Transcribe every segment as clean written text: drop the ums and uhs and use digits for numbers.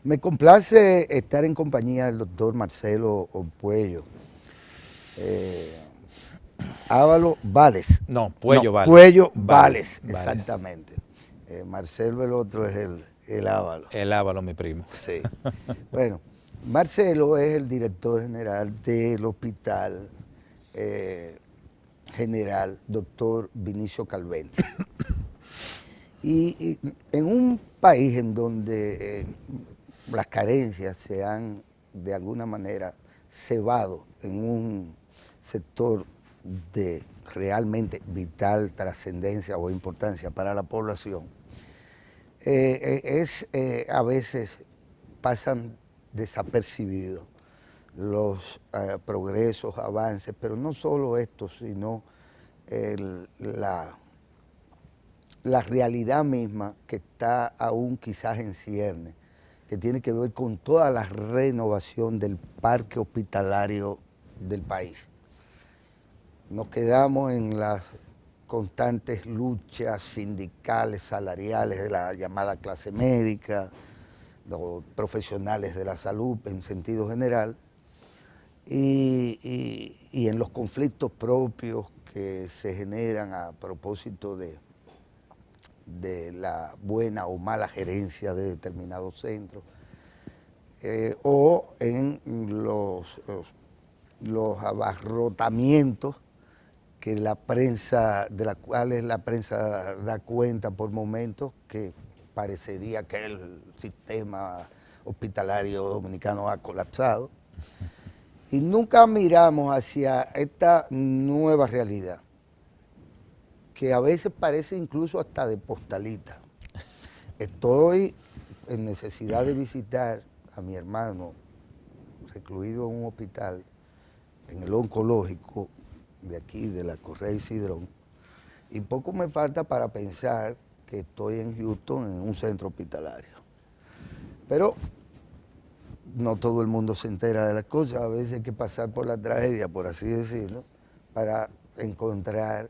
Me complace estar en compañía del doctor Marcelo Puello. Ávalo Vales. No, Puello Vales. Puello Vales, Vales. exactamente. Marcelo el otro es el Ávalo. El Ávalo, mi primo. Sí. Bueno, Marcelo es el director general del Hospital General Doctor Vinicio Calventi. Y en un país en donde las carencias se han de alguna manera cebado en un sector de realmente vital trascendencia o importancia para la población, a veces pasan desapercibidos los progresos, avances, pero no solo esto, sino la realidad misma que está aún quizás en cierne, que tiene que ver con toda la renovación del parque hospitalario del país. Nos quedamos en las constantes luchas sindicales, salariales de la llamada clase médica, los profesionales de la salud en sentido general, y en los conflictos propios que se generan a propósito de la buena o mala gerencia de determinados centros, o en los abarrotamientos que la prensa, de las cuales la prensa da cuenta por momentos, que parecería que el sistema hospitalario dominicano ha colapsado. Y nunca miramos hacia esta nueva realidad, que a veces parece incluso hasta de postalita. Estoy en necesidad de visitar a mi hermano recluido en un hospital, en el oncológico de aquí, de la Correa y Cidrón, y poco me falta para pensar que estoy en Houston, en un centro hospitalario. Pero no todo el mundo se entera de las cosas, a veces hay que pasar por la tragedia, por así decirlo, para encontrar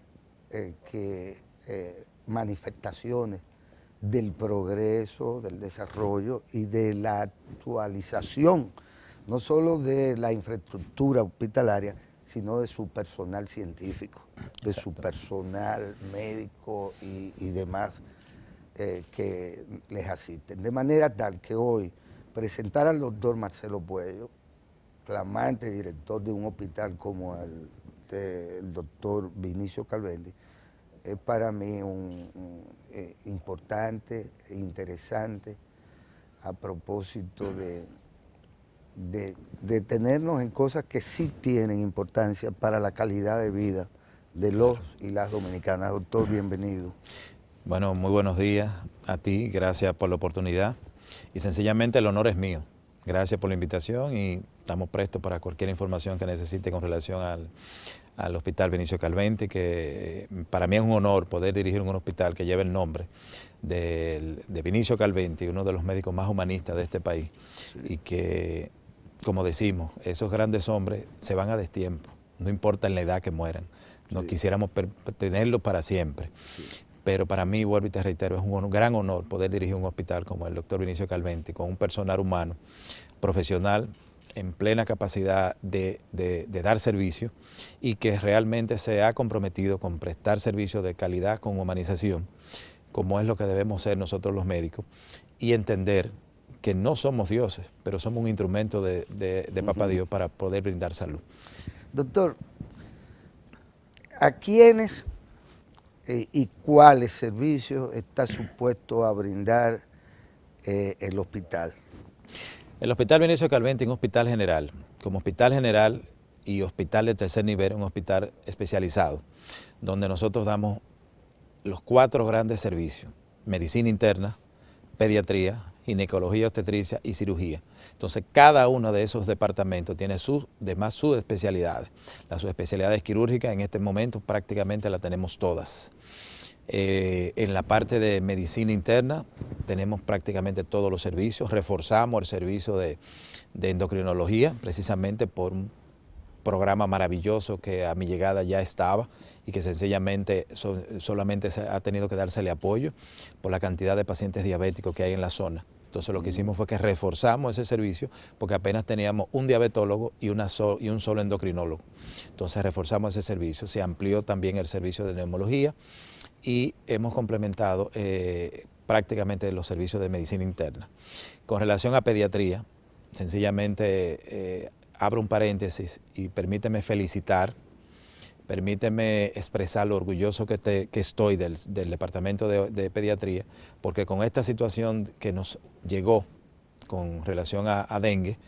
manifestaciones del progreso, del desarrollo y de la actualización, no solo de la infraestructura hospitalaria, sino de su personal científico, de su personal médico y demás que les asisten. De manera tal que hoy presentar al doctor Marcelo Puello, flamante director de un hospital como el doctor Vinicio Calventi, es para mí importante e interesante a propósito de detenernos en cosas que sí tienen importancia para la calidad de vida de los y las dominicanas. Doctor, bienvenido. Bueno, muy buenos días a ti, gracias por la oportunidad y sencillamente el honor es mío. Gracias por la invitación y estamos prestos para cualquier información que necesite con relación al Hospital Vinicio Calventi, que para mí es un honor poder dirigir un hospital que lleva el nombre de Vinicio Calventi, uno de los médicos más humanistas de este país, sí. Y que, como decimos, esos grandes hombres se van a destiempo, no importa en la edad que mueran, no sí. Quisiéramos tenerlos para siempre. Sí. Pero para mí, vuelvo y te reitero, es un gran honor poder dirigir un hospital como el doctor Vinicio Calventi, con un personal humano, profesional, en plena capacidad de dar servicio y que realmente se ha comprometido con prestar servicio de calidad con humanización, como es lo que debemos ser nosotros los médicos, y entender que no somos dioses, pero somos un instrumento de Papá Dios para poder brindar salud. Doctor, ¿a quiénes y cuáles servicios está supuesto a brindar el hospital? El Hospital Vinicio Calventi es un hospital general. Como hospital general y hospital de tercer nivel, un hospital especializado, donde nosotros damos los 4 grandes servicios: medicina interna, pediatría, ginecología, obstetricia y cirugía. Entonces, cada uno de esos departamentos tiene sus especialidades. Las subespecialidades quirúrgicas en este momento prácticamente las tenemos todas. En la parte de medicina interna tenemos prácticamente todos los servicios, reforzamos el servicio de endocrinología precisamente por un programa maravilloso que a mi llegada ya estaba y que sencillamente solamente ha tenido que dársele apoyo por la cantidad de pacientes diabéticos que hay en la zona. Entonces lo que hicimos fue que reforzamos ese servicio porque apenas teníamos un diabetólogo y un solo endocrinólogo. Entonces reforzamos ese servicio, se amplió también el servicio de neumología y hemos complementado prácticamente los servicios de medicina interna. Con relación a pediatría, sencillamente abro un paréntesis y permíteme felicitar, permíteme expresar lo orgulloso que estoy del Departamento de Pediatría, porque con esta situación que nos llegó con relación a dengue,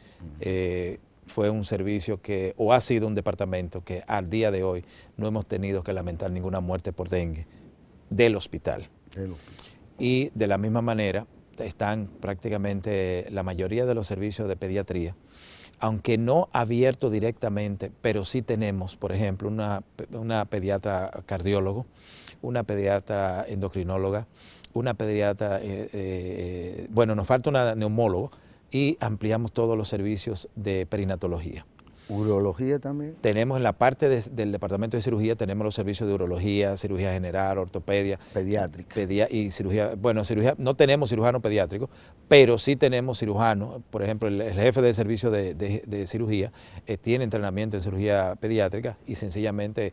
fue un servicio o ha sido un departamento que al día de hoy no hemos tenido que lamentar ninguna muerte por dengue del hospital. Y de la misma manera están prácticamente la mayoría de los servicios de pediatría, aunque no abierto directamente, pero sí tenemos, por ejemplo, una pediatra cardiólogo, una pediatra endocrinóloga, una pediatra, bueno, nos falta una neumólogo y ampliamos todos los servicios de perinatología. ¿Urología también? Tenemos en la parte del departamento de cirugía, tenemos los servicios de urología, cirugía general, ortopedia. Pediátrica. Y cirugía, bueno, cirugía, no tenemos cirujano pediátrico, pero sí tenemos cirujano. Por ejemplo, el jefe de servicio de cirugía tiene entrenamiento en cirugía pediátrica y sencillamente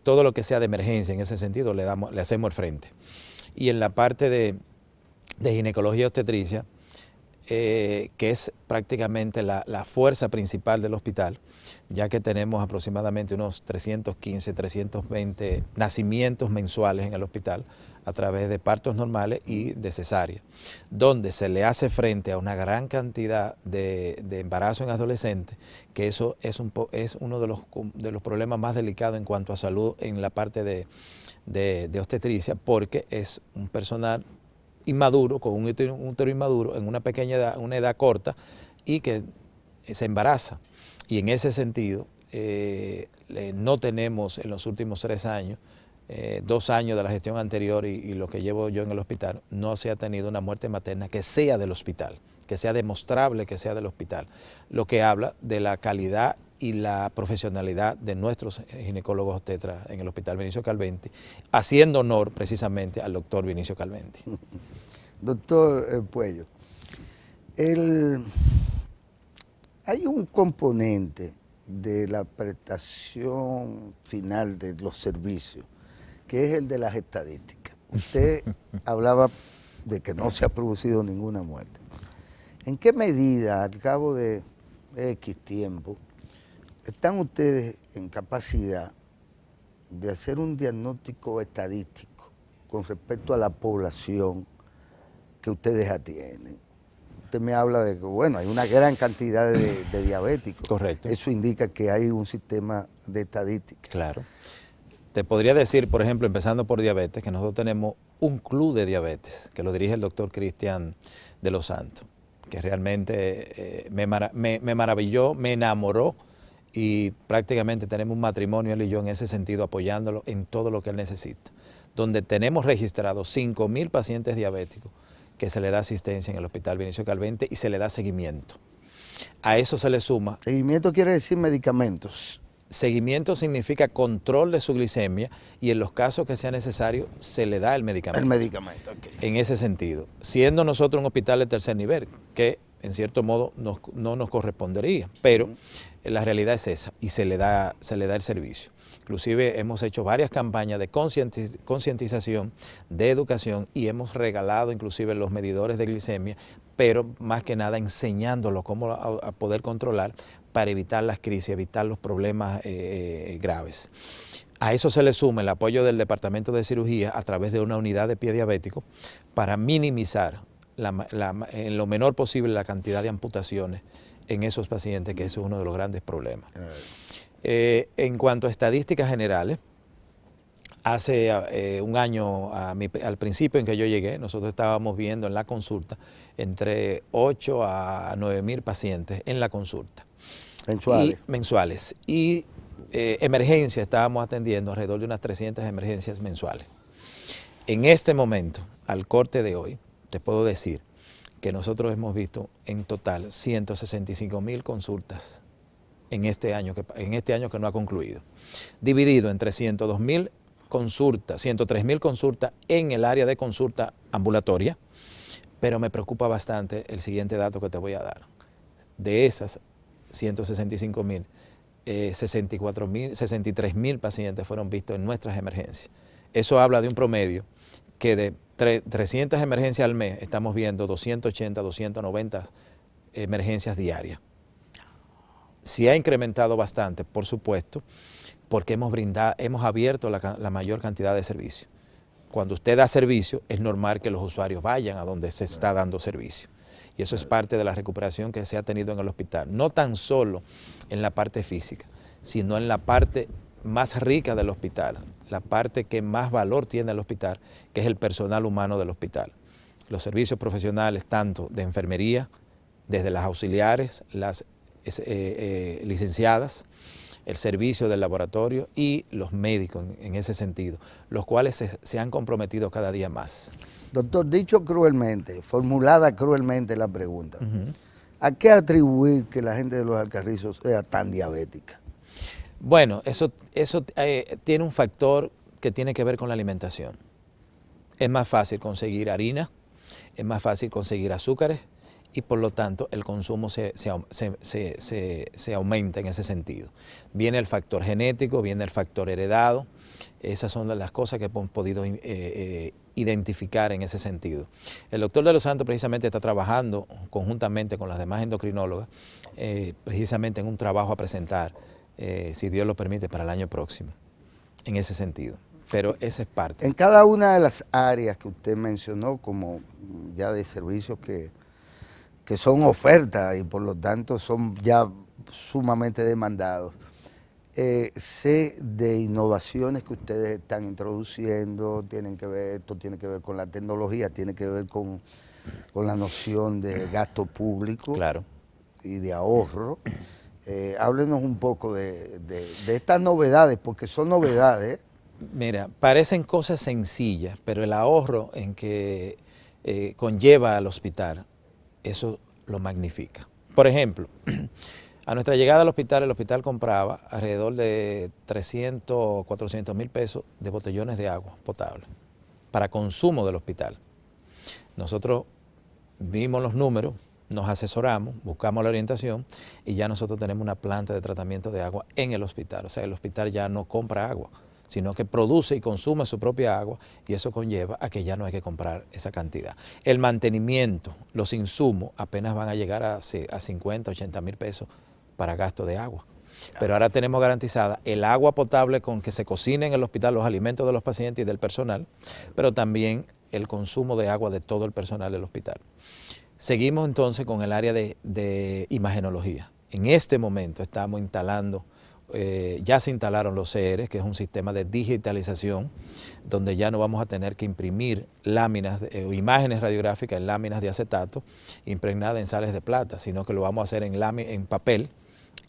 todo lo que sea de emergencia en ese sentido le hacemos el frente. Y en la parte de ginecología y obstetricia, que es prácticamente la fuerza principal del hospital, ya que tenemos aproximadamente unos 315, 320 nacimientos mensuales en el hospital a través de partos normales y de cesárea, donde se le hace frente a una gran cantidad de embarazo en adolescentes, que eso es uno de los problemas más delicados en cuanto a salud en la parte de obstetricia, porque es un personal inmaduro, con un útero inmaduro en una pequeña edad, una edad corta, y que se embaraza. Y en ese sentido, no tenemos en los últimos 3 años, 2 años de la gestión anterior y lo que llevo yo en el hospital, no se ha tenido una muerte materna que sea del hospital, que sea demostrable que sea del hospital, lo que habla de la calidad y la profesionalidad de nuestros ginecólogos obstetras en el Hospital Vinicio Calventi, haciendo honor precisamente al doctor Vinicio Calventi. Doctor Puello, hay un componente de la prestación final de los servicios, que es el de las estadísticas. Usted hablaba de que no se ha producido ninguna muerte. ¿En qué medida, al cabo de X tiempo, están ustedes en capacidad de hacer un diagnóstico estadístico con respecto a la población que ustedes atienden? Usted me habla de que, bueno, hay una gran cantidad de diabéticos. Correcto. Eso indica que hay un sistema de estadística. Claro. Te podría decir, por ejemplo, empezando por diabetes, que nosotros tenemos un club de diabetes, que lo dirige el doctor Cristian de los Santos, que realmente me maravilló, me enamoró, y prácticamente tenemos un matrimonio él y yo en ese sentido, apoyándolo en todo lo que él necesita, donde tenemos registrados 5.000 pacientes diabéticos que se le da asistencia en el Hospital Vinicio Calventi y se le da seguimiento. A eso se le suma... Seguimiento quiere decir medicamentos. Seguimiento significa control de su glicemia y en los casos que sea necesario se le da el medicamento. El medicamento, ok. En ese sentido, siendo nosotros un hospital de tercer nivel, que en cierto modo no nos correspondería, pero la realidad es esa y se le da el servicio. Inclusive hemos hecho varias campañas de concientización, de educación, y hemos regalado inclusive los medidores de glicemia, pero más que nada enseñándolo cómo a poder controlar para evitar las crisis, evitar los problemas graves. A eso se le suma el apoyo del Departamento de Cirugía a través de una unidad de pie diabético para minimizar en lo menor posible la cantidad de amputaciones en esos pacientes, que eso es uno de los grandes problemas. En cuanto a estadísticas generales, hace un año, al principio en que yo llegué, nosotros estábamos viendo en la consulta entre 8 a 9.000 pacientes en la consulta. Mensuales. Y emergencias estábamos atendiendo alrededor de unas 300 emergencias mensuales. En este momento, al corte de hoy, te puedo decir que nosotros hemos visto en total 165.000 consultas en este año que no ha concluido, dividido entre 102.000 consultas, 103.000 consultas en el área de consulta ambulatoria, Pero me preocupa bastante el siguiente dato que te voy a dar. De esas 165.000, 63.000 pacientes fueron vistos en nuestras emergencias. Eso habla de un promedio que de 300 emergencias al mes estamos viendo 280, 290 emergencias diarias. Sí ha incrementado bastante, por supuesto, porque hemos abierto la mayor cantidad de servicios. Cuando usted da servicio, es normal que los usuarios vayan a donde se está dando servicio. Y eso es parte de la recuperación que se ha tenido en el hospital. No tan solo en la parte física, sino en la parte más rica del hospital, la parte que más valor tiene el hospital, que es el personal humano del hospital. Los servicios profesionales, tanto de enfermería, desde las auxiliares, las licenciadas, el servicio del laboratorio y los médicos en ese sentido, los cuales se han comprometido cada día más. Doctor, dicho cruelmente, formulada cruelmente la pregunta, ¿a qué atribuir que la gente de Los Alcarrizos sea tan diabética? Bueno, eso tiene un factor que tiene que ver con la alimentación. Es más fácil conseguir harina, es más fácil conseguir azúcares y por lo tanto el consumo se aumenta en ese sentido. Viene el factor genético, viene el factor heredado, esas son las cosas que hemos podido identificar en ese sentido. El doctor de los Santos precisamente está trabajando conjuntamente con las demás endocrinólogas, precisamente en un trabajo a presentar, si Dios lo permite, para el año próximo, en ese sentido. Pero esa es parte. En cada una de las áreas que usted mencionó como ya de servicios que son ofertas y por lo tanto son ya sumamente demandados, sé de innovaciones que ustedes están introduciendo, esto tiene que ver con la tecnología, tiene que ver con la noción de gasto público, claro, y de ahorro. Háblenos un poco de estas novedades, porque son novedades. Mira, parecen cosas sencillas, pero el ahorro en que conlleva al hospital, eso lo magnifica. Por ejemplo, a nuestra llegada al hospital, el hospital compraba alrededor de 300, 400 mil pesos de botellones de agua potable para consumo del hospital. Nosotros vimos los números, nos asesoramos, buscamos la orientación y ya nosotros tenemos una planta de tratamiento de agua en el hospital. O sea, el hospital ya no compra agua, sino que produce y consume su propia agua y eso conlleva a que ya no hay que comprar esa cantidad. El mantenimiento, los insumos apenas van a llegar a 50, 80 mil pesos para gasto de agua. Pero ahora tenemos garantizada el agua potable con que se cocina en el hospital, los alimentos de los pacientes y del personal, pero también el consumo de agua de todo el personal del hospital. Seguimos entonces con el área de imagenología. En este momento estamos instalando, ya se instalaron los CR, que es un sistema de digitalización, donde ya no vamos a tener que imprimir láminas o imágenes radiográficas en láminas de acetato impregnadas en sales de plata, sino que lo vamos a hacer en papel,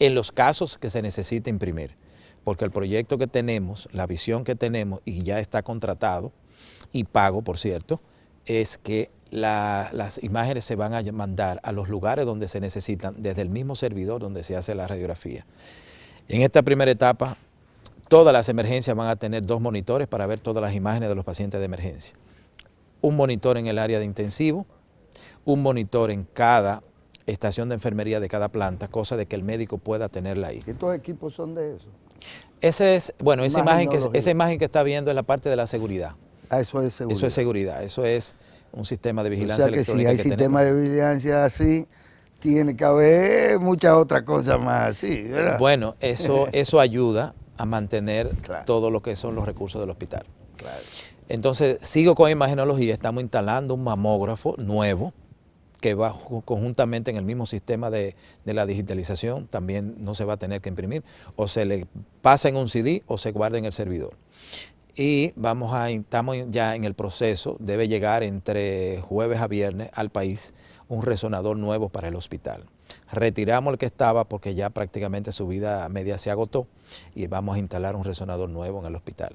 en los casos que se necesite imprimir. Porque el proyecto que tenemos, la visión que tenemos, y ya está contratado y pago, por cierto, es que las imágenes se van a mandar a los lugares donde se necesitan, desde el mismo servidor donde se hace la radiografía. En esta primera etapa, todas las emergencias van a tener 2 monitores para ver todas las imágenes de los pacientes de emergencia. Un monitor en el área de intensivo, un monitor en cada estación de enfermería de cada planta, cosa de que el médico pueda tenerla ahí. ¿Estos equipos son de eso? Esa imagen que está viendo es la parte de la seguridad. Ah, eso es seguridad. Eso es seguridad, eso es un sistema de vigilancia electrónica. O sea que si hay sistema de vigilancia así, tiene que haber muchas otras cosas más así, ¿verdad? Bueno, eso ayuda a mantener claro, todo lo que son los recursos del hospital. Claro. Entonces, sigo con imagenología, estamos instalando un mamógrafo nuevo que va conjuntamente en el mismo sistema de la digitalización, también no se va a tener que imprimir, o se le pasa en un CD o se guarda en el servidor. Y estamos ya en el proceso, debe llegar entre jueves a viernes al país un resonador nuevo para el hospital. Retiramos el que estaba porque ya prácticamente su vida media se agotó y vamos a instalar un resonador nuevo en el hospital.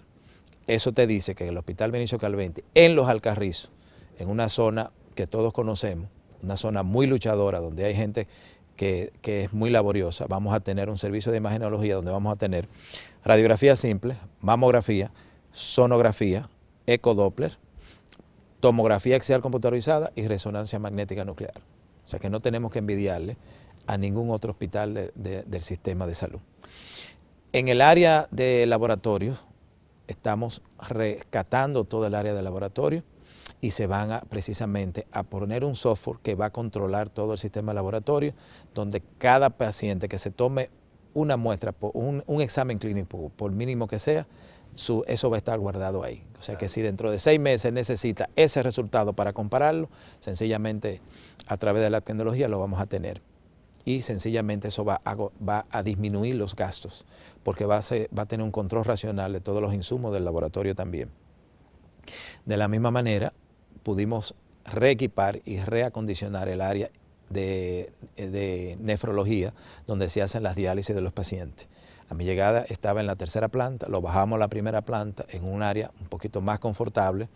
Eso te dice que en el Hospital Benicio Calvente, en Los Alcarrizos, en una zona que todos conocemos, una zona muy luchadora donde hay gente que es muy laboriosa, vamos a tener un servicio de imagenología donde vamos a tener radiografía simple, mamografía, sonografía, ecodoppler, tomografía axial computarizada y resonancia magnética nuclear. O sea que no tenemos que envidiarle a ningún otro hospital del sistema de salud. En el área de laboratorio, estamos rescatando todo el área de laboratorio y se van precisamente a poner un software que va a controlar todo el sistema de laboratorio, donde cada paciente que se tome una muestra, un examen clínico, por mínimo que sea, eso va a estar guardado ahí. O sea que si dentro de 6 meses necesita ese resultado para compararlo, sencillamente a través de la tecnología lo vamos a tener. Y sencillamente eso va a disminuir los gastos, porque va a tener un control racional de todos los insumos del laboratorio también. De la misma manera, pudimos reequipar y reacondicionar el área de nefrología, donde se hacen las diálisis de los pacientes. A mi llegada estaba en la tercera planta, lo bajamos a la primera planta en un área un poquito más confortable,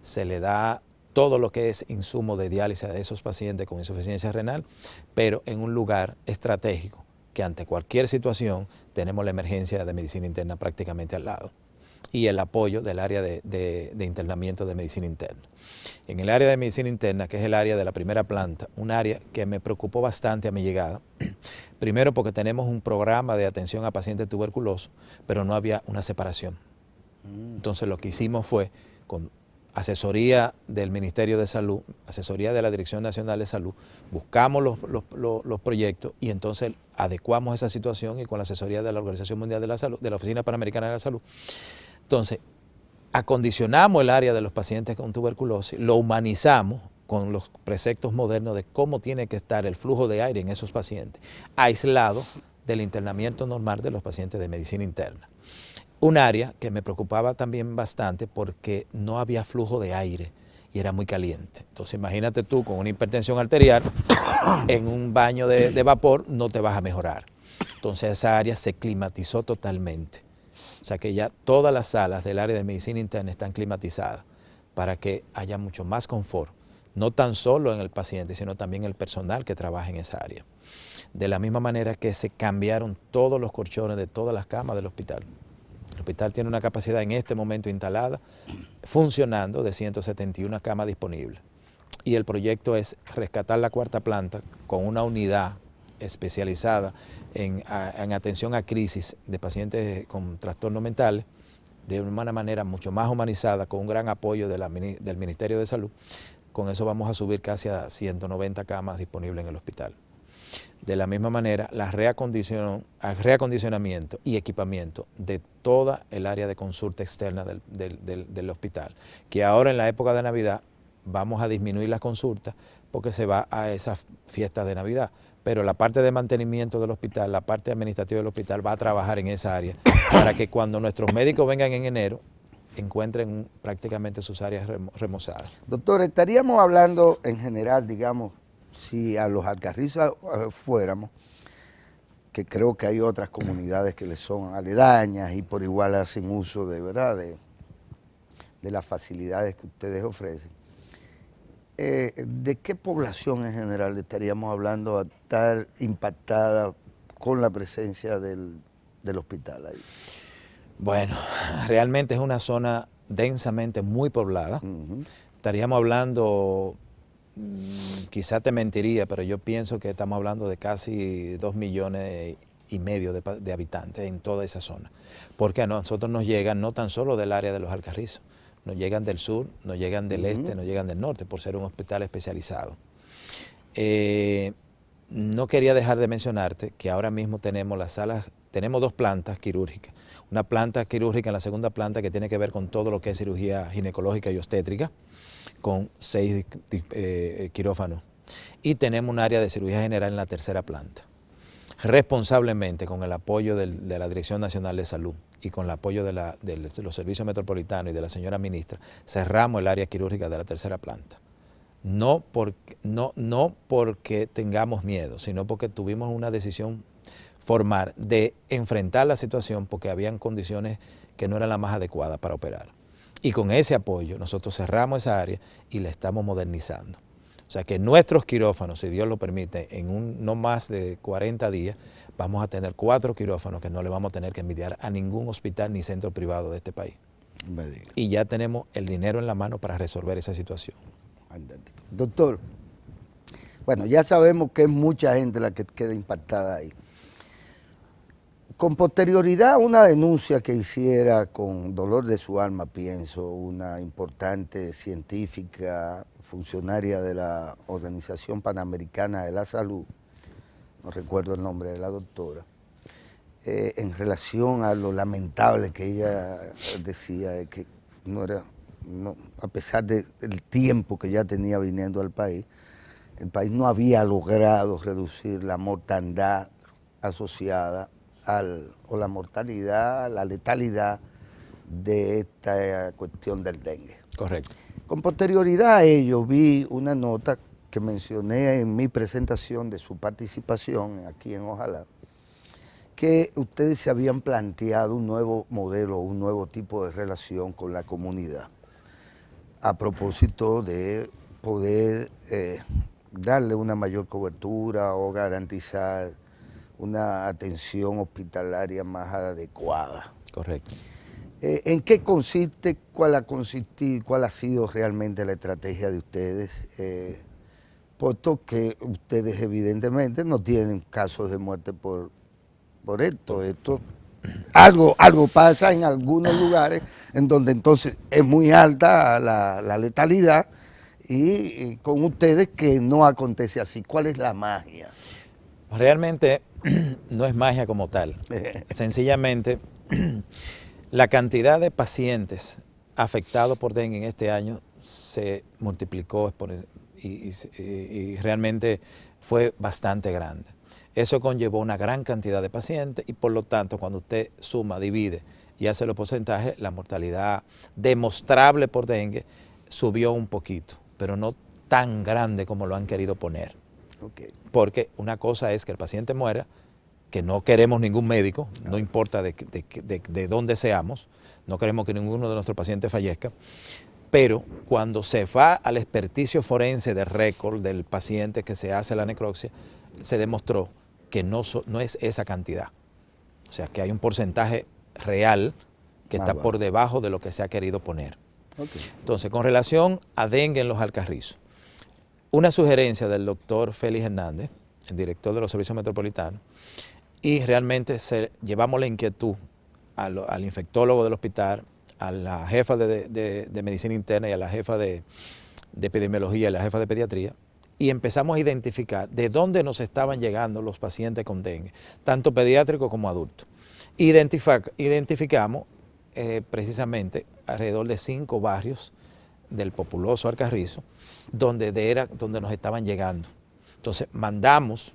se le da todo lo que es insumo de diálisis a esos pacientes con insuficiencia renal, pero en un lugar estratégico, que ante cualquier situación tenemos la emergencia de medicina interna prácticamente al lado y el apoyo del área de internamiento de medicina interna. En el área de medicina interna, que es el área de la primera planta, un área que me preocupó bastante a mi llegada, primero porque tenemos un programa de atención a pacientes tuberculosos, pero no había una separación. Entonces lo que hicimos fue, con asesoría del Ministerio de Salud, asesoría de la Dirección Nacional de Salud, buscamos los proyectos y entonces adecuamos esa situación y con la asesoría de la Organización Mundial de la Salud, de la Oficina Panamericana de la Salud. Entonces, acondicionamos el área de los pacientes con tuberculosis, lo humanizamos con los preceptos modernos de cómo tiene que estar el flujo de aire en esos pacientes, aislado del internamiento normal de los pacientes de medicina interna. Un área que me preocupaba también bastante porque no había flujo de aire y era muy caliente. Entonces imagínate tú con una hipertensión arterial, en un baño de vapor no te vas a mejorar. Entonces esa área se climatizó totalmente. O sea que ya todas las salas del área de medicina interna están climatizadas para que haya mucho más confort, no tan solo en el paciente, sino también el personal que trabaja en esa área. De la misma manera que se cambiaron todos los colchones de todas las camas del hospital. El hospital tiene una capacidad en este momento instalada, funcionando, de 171 camas disponibles. Y el proyecto es rescatar la cuarta planta con una unidad especializada en atención a crisis de pacientes con trastornos mentales, de una manera mucho más humanizada, con un gran apoyo del Ministerio de Salud. Con eso vamos a subir casi a 190 camas disponibles en el hospital. De la misma manera, reacondicionamiento y equipamiento de toda el área de consulta externa del hospital, que ahora en la época de Navidad vamos a disminuir las consultas porque se va a esas fiestas de Navidad, pero la parte de mantenimiento del hospital, la parte administrativa del hospital va a trabajar en esa área para que cuando nuestros médicos vengan en enero encuentren prácticamente sus áreas remozadas. Doctor, estaríamos hablando en general, digamos, si a los Alcarrizos fuéramos, que creo que hay otras comunidades que les son aledañas y por igual hacen uso de verdad de las facilidades que ustedes ofrecen. ¿De qué población en general estaríamos hablando a estar impactada con la presencia del hospital ahí? Bueno, realmente es una zona densamente muy poblada. Estaríamos hablando, quizá te mentiría, pero yo pienso que estamos hablando de casi 2,5 millones de habitantes en toda esa zona. Porque a nosotros nos llegan no tan solo del área de los Alcarrizos, nos llegan del sur, nos llegan del este, nos llegan del norte, por ser un hospital especializado. No quería dejar de mencionarte que ahora mismo tenemos las salas, tenemos 2 plantas quirúrgicas. Una planta quirúrgica en la segunda planta que tiene que ver con todo lo que es cirugía ginecológica y obstétrica, con 6 quirófanos. Y tenemos un área de cirugía general en la tercera planta. Responsablemente, con el apoyo de la Dirección Nacional de Salud y con el apoyo de los servicios metropolitanos y de la señora ministra, cerramos el área quirúrgica de la tercera planta. No porque tengamos miedo, sino porque tuvimos una decisión formal de enfrentar la situación porque habían condiciones que no eran las más adecuadas para operar. Y con ese apoyo nosotros cerramos esa área y la estamos modernizando. O sea que nuestros quirófanos, si Dios lo permite, en no más de 40 días, vamos a tener 4 quirófanos que no le vamos a tener que envidiar a ningún hospital ni centro privado de este país. Me diga. Y ya tenemos el dinero en la mano para resolver esa situación. Fantástico. Doctor, bueno, ya sabemos que es mucha gente la que queda impactada ahí. Con posterioridad a una denuncia que hiciera con dolor de su alma, pienso, una importante científica, funcionaria de la Organización Panamericana de la Salud, no recuerdo el nombre de la doctora, en relación a lo lamentable que ella decía de que no era, a pesar del tiempo que ya tenía viniendo al país, el país no había logrado reducir la mortandad asociada o la mortalidad, la letalidad de esta cuestión del dengue. Correcto. Con posterioridad a ello vi una nota que mencioné en mi presentación de su participación aquí en Ojalá, que ustedes se habían planteado un nuevo modelo, un nuevo tipo de relación con la comunidad, a propósito de poder darle una mayor cobertura o garantizar una atención hospitalaria más adecuada. Correcto. ¿En qué consiste, cuál ha sido realmente la estrategia de ustedes? Puesto que ustedes evidentemente no tienen casos de muerte por esto. Algo pasa en algunos lugares en donde entonces es muy alta la letalidad y con ustedes que no acontece así. ¿Cuál es la magia? Realmente no es magia como tal. Sencillamente, la cantidad de pacientes afectados por dengue en este año se multiplicó y realmente fue bastante grande. Eso conllevó una gran cantidad de pacientes y por lo tanto cuando usted suma, divide y hace los porcentajes, la mortalidad demostrable por dengue subió un poquito, pero no tan grande como lo han querido poner. Okay. Porque una cosa es que el paciente muera, que no queremos ningún médico, no importa de dónde seamos, no queremos que ninguno de nuestros pacientes fallezca, pero cuando se va al experticio forense de récord del paciente que se hace la necropsia, se demostró que no es esa cantidad. O sea, que hay un porcentaje real que está por debajo de lo que se ha querido poner. Okay. Entonces, con relación a dengue en los Alcarrizos, una sugerencia del doctor Félix Hernández, el director de los servicios metropolitanos, y realmente llevamos la inquietud al infectólogo del hospital, a la jefa de medicina interna y a la jefa de epidemiología y a la jefa de pediatría, y empezamos a identificar de dónde nos estaban llegando los pacientes con dengue, tanto pediátricos como adultos. Identificamos precisamente alrededor de 5 barrios del populoso Alcarrizo, donde nos estaban llegando. Entonces mandamos,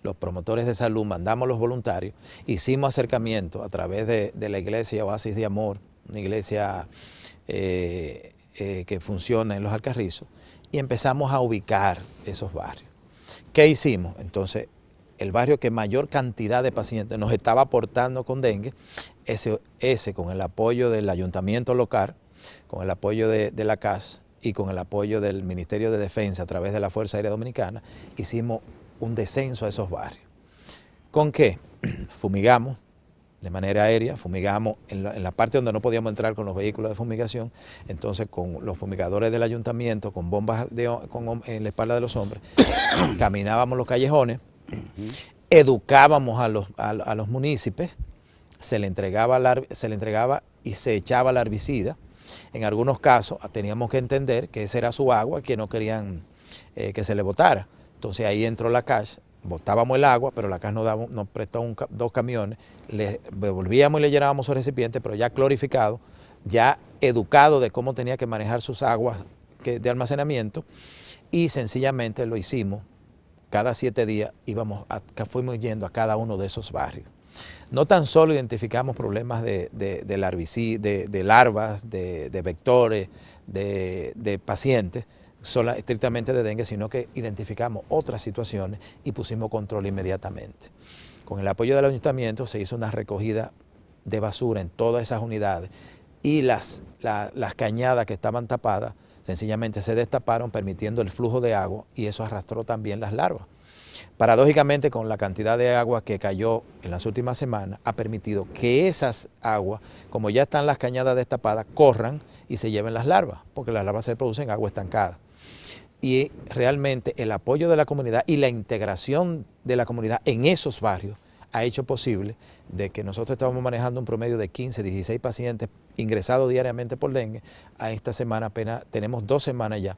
los promotores de salud, mandamos los voluntarios, hicimos acercamiento a través de la iglesia Oasis de Amor, una iglesia que funciona en los Alcarrizos, y empezamos a ubicar esos barrios. ¿Qué hicimos? Entonces, el barrio que mayor cantidad de pacientes nos estaba aportando con dengue, ese con el apoyo del ayuntamiento local, con el apoyo de la CAS y con el apoyo del Ministerio de Defensa a través de la Fuerza Aérea Dominicana, hicimos un descenso a esos barrios. ¿Con qué? Fumigamos de manera aérea, fumigamos en la parte donde no podíamos entrar con los vehículos de fumigación, entonces con los fumigadores del ayuntamiento, con bombas en la espalda de los hombres, caminábamos los callejones, educábamos a los municipios, se le entregaba y se echaba la herbicida. En algunos casos teníamos que entender que esa era su agua, que no querían que se le botara. Entonces ahí entró la CAS, botábamos el agua, pero la CAS nos prestó 2 camiones, le devolvíamos y le llenábamos su recipiente, pero ya clorificado, ya educado de cómo tenía que manejar sus aguas de almacenamiento, y sencillamente lo hicimos. Cada 7 días fuimos yendo a cada uno de esos barrios. No tan solo identificamos problemas de larvas, de vectores, de pacientes, estrictamente de dengue, sino que identificamos otras situaciones y pusimos control inmediatamente. Con el apoyo del ayuntamiento se hizo una recogida de basura en todas esas unidades y las cañadas que estaban tapadas sencillamente se destaparon permitiendo el flujo de agua y eso arrastró también las larvas. Paradójicamente, con la cantidad de agua que cayó en las últimas semanas, ha permitido que esas aguas, como ya están las cañadas destapadas, corran y se lleven las larvas, porque las larvas se producen en agua estancada. Y realmente el apoyo de la comunidad y la integración de la comunidad en esos barrios ha hecho posible de que nosotros estamos manejando un promedio de 15, 16 pacientes ingresados diariamente por dengue. A esta semana apenas tenemos 2 semanas ya,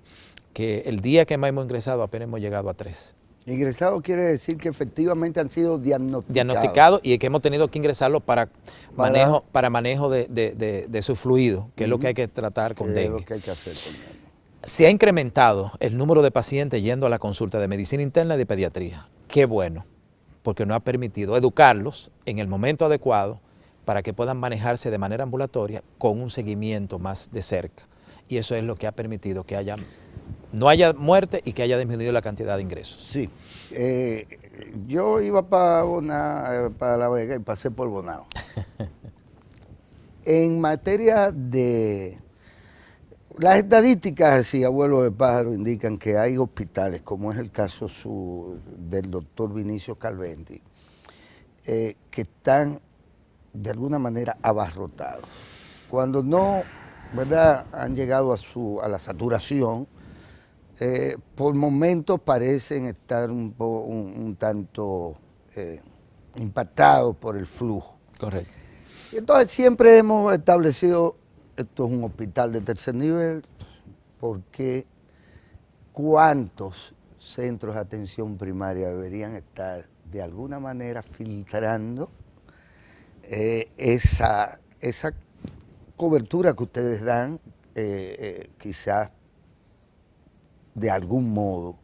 que el día que más hemos ingresado apenas hemos llegado a 3. Ingresado quiere decir que efectivamente han sido Diagnosticados y que hemos tenido que ingresarlo para manejo de su fluido, que es lo que hay que tratar con dengue. Es lo que hay que hacer con dengue. Se ha incrementado el número de pacientes yendo a la consulta de medicina interna y de pediatría. Qué bueno, porque nos ha permitido educarlos en el momento adecuado para que puedan manejarse de manera ambulatoria con un seguimiento más de cerca. Y eso es lo que ha permitido que no haya muerte y que haya disminuido la cantidad de ingresos. Sí. Yo iba para La Vega y pasé por Bonao. En materia de... Las estadísticas, así, abuelo de pájaro, indican que hay hospitales, como es el caso del doctor Vinicio Calventi, que están de alguna manera abarrotados. Cuando no, ¿verdad?, han llegado a la saturación, por momentos parecen estar un tanto impactados por el flujo. Correcto. Y entonces siempre hemos establecido, esto es un hospital de tercer nivel, porque ¿cuántos centros de atención primaria deberían estar de alguna manera filtrando esa cobertura que ustedes dan, quizás de algún modo,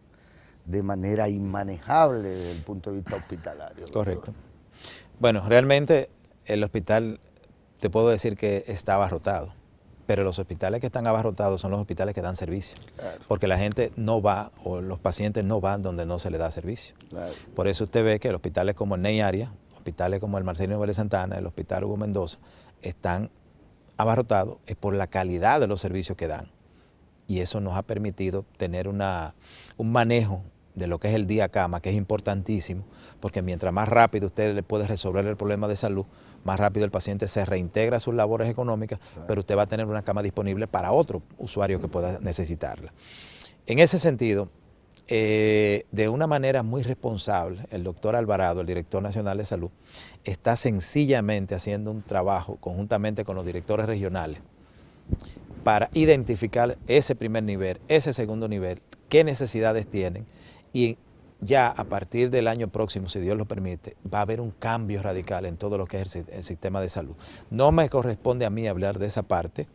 de manera inmanejable desde el punto de vista hospitalario? Doctor. Correcto. Bueno, realmente el hospital, te puedo decir que está abarrotado, pero los hospitales que están abarrotados son los hospitales que dan servicio, claro, porque la gente no va, o los pacientes no van donde no se les da servicio. Claro. Por eso usted ve que los hospitales como el Ney Arias, hospitales como el Marcelino Vélez Santana, el Hospital Hugo Mendoza, están abarrotados, es por la calidad de los servicios que dan. Y eso nos ha permitido tener un manejo de lo que es el día cama, que es importantísimo, porque mientras más rápido usted le puede resolver el problema de salud, más rápido el paciente se reintegra a sus labores económicas, claro, pero usted va a tener una cama disponible para otro usuario que pueda necesitarla. En ese sentido, de una manera muy responsable, el doctor Alvarado, el director nacional de salud, está sencillamente haciendo un trabajo conjuntamente con los directores regionales para identificar ese primer nivel, ese segundo nivel, qué necesidades tienen, y ya a partir del año próximo, si Dios lo permite, va a haber un cambio radical en todo lo que es el sistema de salud. No me corresponde a mí hablar de esa parte,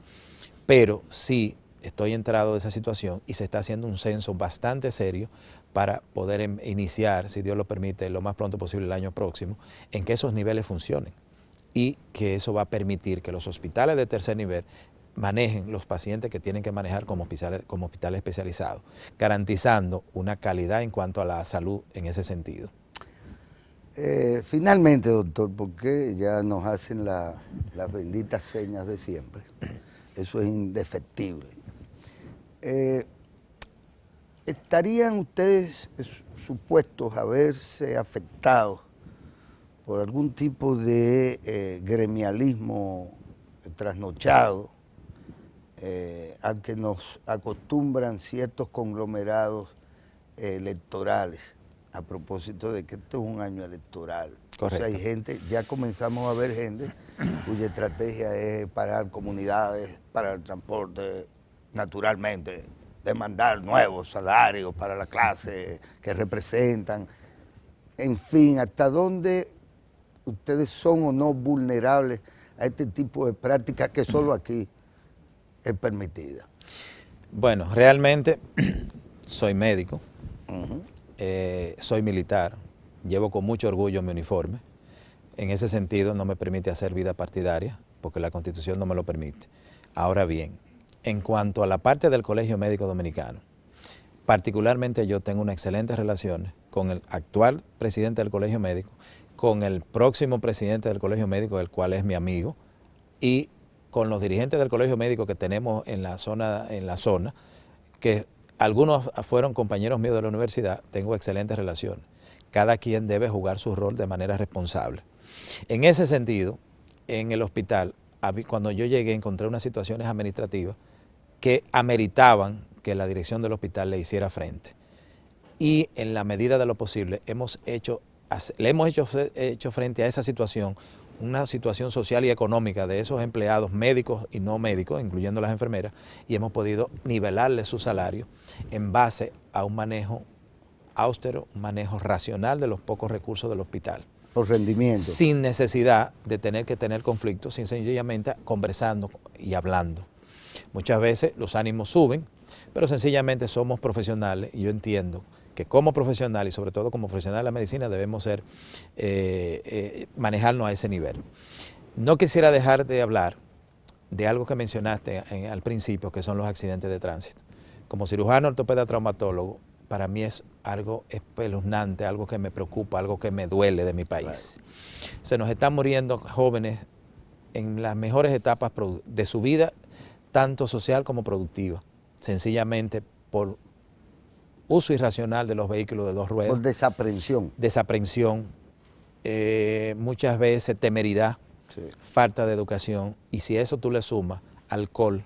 pero sí estoy enterado de esa situación y se está haciendo un censo bastante serio para poder iniciar, si Dios lo permite, lo más pronto posible el año próximo, en que esos niveles funcionen, y que eso va a permitir que los hospitales de tercer nivel manejen los pacientes que tienen que manejar como hospitales especializados, garantizando una calidad en cuanto a la salud en ese sentido. Finalmente, doctor, porque ya nos hacen las benditas señas de siempre, eso es indefectible. ¿Estarían ustedes supuestos a verse afectados por algún tipo de gremialismo trasnochado al que nos acostumbran ciertos conglomerados electorales, a propósito de que esto es un año electoral? Correcto. O sea, hay gente, ya comenzamos a ver gente cuya estrategia es parar comunidades, para el transporte, naturalmente, demandar nuevos salarios para la clase que representan. En fin, ¿hasta dónde ustedes son o no vulnerables a este tipo de prácticas que solo aquí es permitida? Bueno, realmente soy médico, soy militar, llevo con mucho orgullo mi uniforme. En ese sentido no me permite hacer vida partidaria, porque la Constitución no me lo permite. Ahora bien, en cuanto a la parte del Colegio Médico Dominicano, particularmente yo tengo una excelente relación con el actual presidente del Colegio Médico, con el próximo presidente del Colegio Médico, el cual es mi amigo, y con los dirigentes del Colegio Médico que tenemos en la zona, que algunos fueron compañeros míos de la universidad. Tengo excelentes relaciones. cada quien debe jugar su rol de manera responsable. En ese sentido, en el hospital, cuando yo llegué, encontré unas situaciones administrativas que ameritaban que la dirección del hospital le hiciera frente. Y en la medida de lo posible le hemos hecho frente a esa situación, una situación social y económica de esos empleados médicos y no médicos, incluyendo las enfermeras, y hemos podido nivelarle su salario en base a un manejo austero, un manejo racional de los pocos recursos del hospital. Por rendimiento. Sin necesidad de tener que tener conflictos, sin sencillamente conversando y hablando. Muchas veces los ánimos suben, pero sencillamente somos profesionales y yo entiendo que como profesional y sobre todo como profesional de la medicina debemos manejarnos a ese nivel. No quisiera dejar de hablar de algo que mencionaste al principio, que son los accidentes de tránsito. Como cirujano ortopeda traumatólogo, para mí es algo espeluznante, algo que me preocupa, algo que me duele de mi país. Claro. Se nos están muriendo jóvenes en las mejores etapas de su vida, tanto social como productiva, sencillamente por uso irracional de los vehículos de dos ruedas. Por desaprensión. Desaprensión, muchas veces temeridad, sí, falta de educación, y si a eso tú le sumas alcohol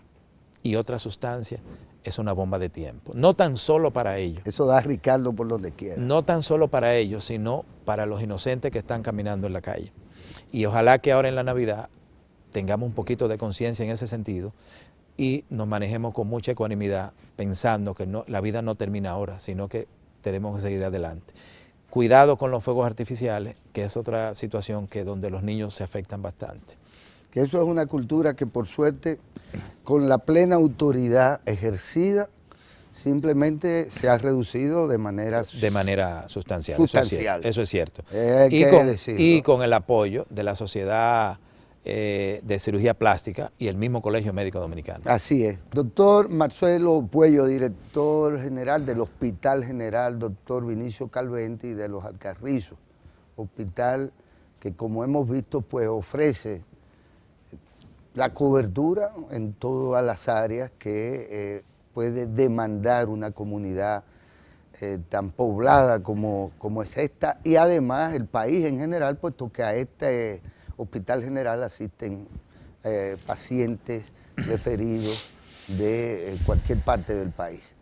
y otras sustancias, es una bomba de tiempo. No tan solo para ellos. Eso da a Ricardo por donde quiera. No tan solo para ellos, sino para los inocentes que están caminando en la calle. Y ojalá que ahora en la Navidad tengamos un poquito de conciencia en ese sentido y nos manejemos con mucha ecuanimidad, pensando que la vida no termina ahora, sino que tenemos que seguir adelante. Cuidado con los fuegos artificiales, que es otra situación donde los niños se afectan bastante. Que eso es una cultura que por suerte, con la plena autoridad ejercida, simplemente se ha reducido de manera sustancial. Sustancial. Eso es cierto. Y con el apoyo de la Sociedad de Cirugía Plástica y el mismo Colegio Médico Dominicano. Así es. Doctor Marcelo Puello, director general del Hospital General Doctor Vinicio Calventi de Los Alcarrizos, hospital que, como hemos visto, pues ofrece la cobertura en todas las áreas que puede demandar una comunidad tan poblada como es esta, y además el país en general, puesto que a este Hospital General asisten pacientes referidos de cualquier parte del país.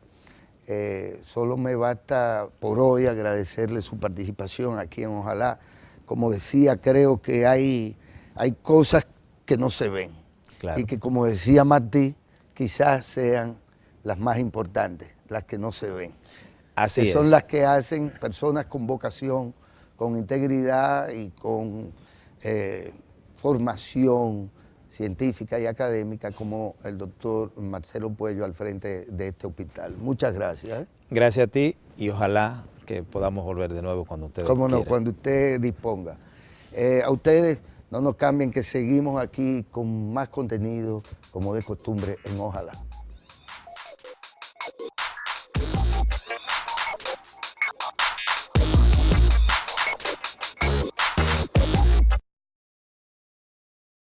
Solo me basta por hoy agradecerle su participación aquí en Ojalá. Como decía, creo que hay cosas que no se ven, claro, y que, como decía Martí, quizás sean las más importantes, las que no se ven. Así que son las que hacen personas con vocación, con integridad y con formación científica y académica, como el doctor Marcelo Puello al frente de este hospital. Muchas gracias. Gracias a ti y ojalá que podamos volver de nuevo cuando ustedes quieran. Cómo no, cuando usted disponga. A ustedes no nos cambien, que seguimos aquí con más contenido como de costumbre en Ojalá.